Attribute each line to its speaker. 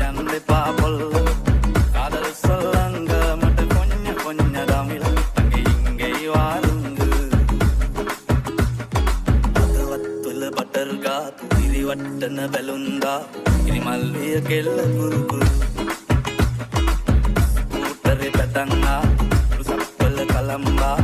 Speaker 1: යන්න එපා පොල්ල කාදල් සොල්ලංග මට කොඤ්ඤ කොඤ්ඤ දමිල ගෙයින්ගෙයි වාරුංග අතවත්තුල බටර් ගාතු ඉරිවට්ටන බැලුන්දා ඉරිමල් විය කෙල්ල කුරුකුරු ඌටරේ පැටන්නා රුසප්පල කලම්බා